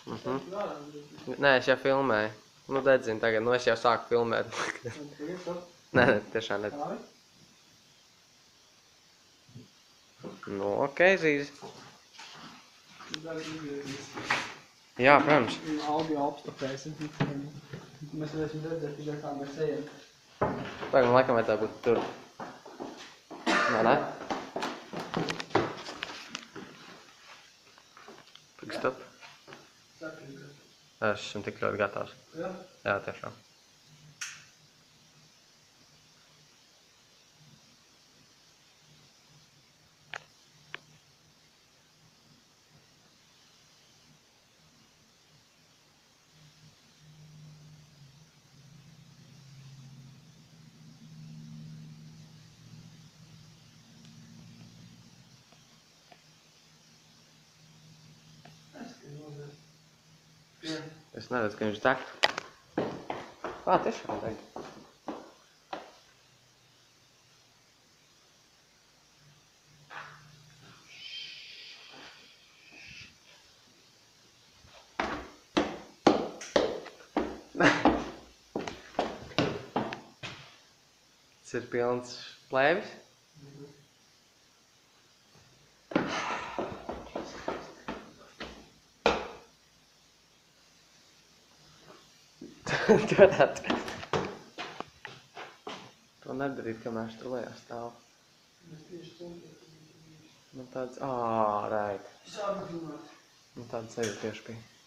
Nē, es jau filmēju. Nu, dedzinu tagad. Nu, es jau sāku filmēt. Nē, tiešām ne. Nu, okei, Zīzi. Jā, protams. Audio apstopēsim. Mēs varēsim redzēt tikai kā mēs ejam. Tagad man laikam vajadzētu būt tur. Vai ne? Pag stop. Es esmu tik ļoti gatavs. Jā? Jā, tiešām. Es neredzu, ka viņš deg. Tiešām deg. Tas ir pilns plēvis. Tu varētu to nedarīt, kamēr es tur lejā stāvu. Nu tāds, reit. Nu tāda sevi tieši bija.